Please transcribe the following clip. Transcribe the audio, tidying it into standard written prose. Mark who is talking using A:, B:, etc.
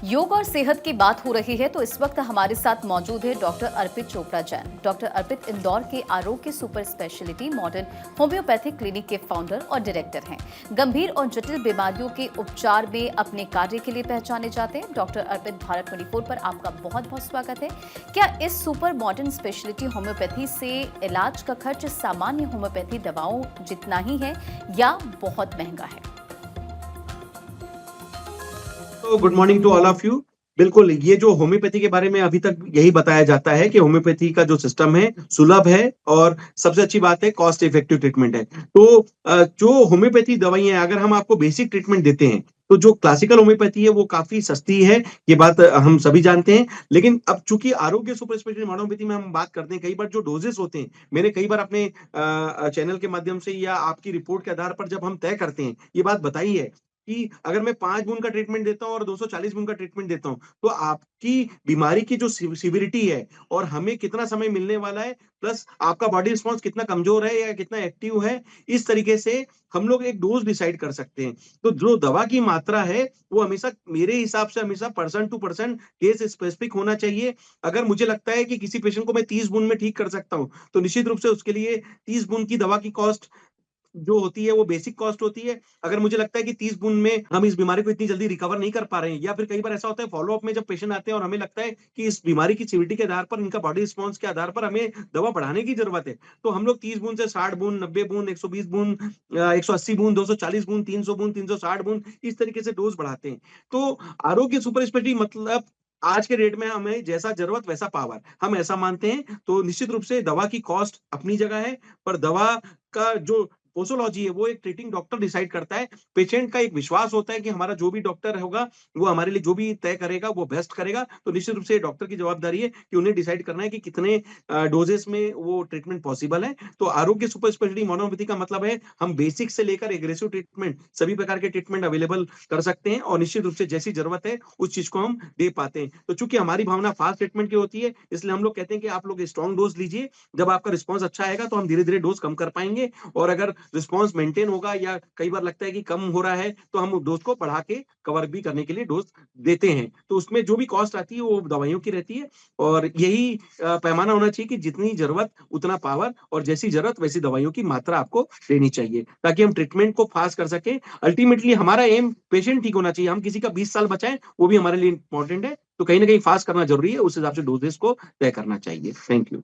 A: योग और सेहत की बात हो रही है तो इस वक्त हमारे साथ मौजूद है डॉक्टर अर्पित चोपड़ा जैन। डॉक्टर अर्पित इंदौर के आरोग्य super speciality modern homeopathic clinic के फाउंडर और डायरेक्टर हैं। गंभीर और जटिल बीमारियों के उपचार में अपने कार्य के लिए पहचाने जाते हैं। डॉक्टर अर्पित, भारत 24 पर आपका बहुत बहुत स्वागत है। क्या इस सुपर मॉडर्न स्पेशलिटी होम्योपैथी से इलाज का खर्च सामान्य होम्योपैथी दवाओं जितना ही है या बहुत महंगा है?
B: तो good morning to all of you. बिल्कुल, ये जो होम्योपैथी के बारे में अभी तक यही बताया जाता है कि होम्योपैथी का जो सिस्टम है सुलभ है और सबसे अच्छी बात है कॉस्ट इफेक्टिव ट्रीटमेंट है। तो जो होम्योपैथी दवाइयाँ अगर हम आपको बेसिक ट्रीटमेंट देते हैं, तो जो क्लासिकल होम्योपैथी है वो काफ़ी सस्ती है, ये बात हम सभी जानते हैं। लेकिन अब चूँकि आरोग्य सुपर स्पेशलिटी मॉडर्न होम्योपैथी में हम बात करते हैं, कई बार जो डोजेज़ होते हैं, मैंने कई बार अपने चैनल के माध्यम से या आपकी रिपोर्ट के आधार पर जब हम तय करते हैं, ये बात बताई है कि अगर मैं 5 बूंद का ट्रीटमेंट देता हूँ और 240 बूंद का ट्रीटमेंट देता हूँ, तो आपकी बीमारी की जो सिविरिटी है और हमें कितना समय मिलने वाला है, प्लस आपका बॉडी रिस्पॉन्स कितना कमज़ोर है या कितना एक्टिव है, इस तरीके से हम लोग एक डोज़ डिसाइड कर सकते हैं। तो जो दवा की मात्रा है, वो हमेशा मेरे हिसाब से हमेशा person to person case specific होना चाहिए। अगर मुझे लगता है कि किसी पेशेंट को मैं 30 बूंद में ठीक कर सकता हूँ, तो निश्चित रूप से उसके लिए 30 बूंद की दवा की कॉस्ट जो होती है वो बेसिक कॉस्ट होती है। अगर मुझे लगता है कि 30 बूंद में हम इस बीमारी को इतनी जल्दी रिकवर नहीं कर पा रहे हैं या फिर कई बार ऐसा होता है फ़ॉलो अप में जब पेशेंट आते हैं और हमें लगता है कि इस बीमारी की सिविरिटी के आधार पर, इनका बॉडी रिस्पॉन्स के आधार पर हमें दवा बढ़ाने की ज़रूरत है। तो हम लोग 30 बूंद से 60 बूंद, 90 बूंद, 120 बूंद 180 बूंद, 240 बूंद, 300 बूंद, 360 बूंद इस तरीके से डोज़ बढ़ाते हैं। तो आरोग्य सुपर स्पेशलिटी मतलब आज के डेट में हमें जैसा ज़रूरत वैसा पावर, हम ऐसा मानते हैं। तो निश्चित रूप से दवा की कॉस्ट अपनी जगह है, पर दवा का जो पोसोलॉजी है वो एक ट्रीटिंग डॉक्टर डिसाइड करता है। पेशेंट का एक विश्वास होता है कि हमारा जो भी डॉक्टर होगा, वो हमारे लिए जो भी तय करेगा वो बेस्ट करेगा। तो निश्चित रूप से डॉक्टर की जवाबदारी है कि उन्हें डिसाइड करना है कि कितने डोजेस में वो ट्रीटमेंट पॉसिबल है। तो आरोग्य सुपर स्पेशलिटी मोनोपैथी का मतलब है हम बेसिक से लेकर एग्रेसिव ट्रीटमेंट सभी प्रकार के ट्रीटमेंट अवेलेबल कर सकते हैं और निश्चित रूप से जैसी ज़रूरत है उस चीज़ को हम दे पाते हैं। तो चूँकि हमारी भावना फास्ट ट्रीटमेंट की होती है, इसलिए हम लोग कहते हैं कि आप लोग स्ट्रॉन्ग डोज़ लीजिए। जब आपका रिस्पॉन्स अच्छा आएगा तो हम धीरे-धीरे डोज़ कम कर पाएँगे और अगर रिस्पॉन्स मेंटेन होगा या कई बार लगता है कि कम हो रहा है, तो हम डोज़ को बढ़ा के कवर भी करने के लिए डोज़ देते हैं। तो उसमें जो भी कॉस्ट आती है वो दवाइयों की रहती है और यही पैमाना होना चाहिए कि जितनी ज़रूरत उतना पावर और जैसी ज़रूरत वैसी दवाइयों की मात्रा आपको देनी चाहिए, ताकि हम ट्रीटमेंट को फ़ास्ट कर सकें। अल्टीमेटली हमारा एम पेशेंट ठीक होना चाहिए, हम किसी का 20 साल बचाएँ, वो भी हमारे लिए इम्पोर्टेंट है। तो कहीं न कहीं फ़ास्ट करना ज़रूरी है, उस हिसाब से डोज़ेज़ को तय करना चाहिए। Thank you.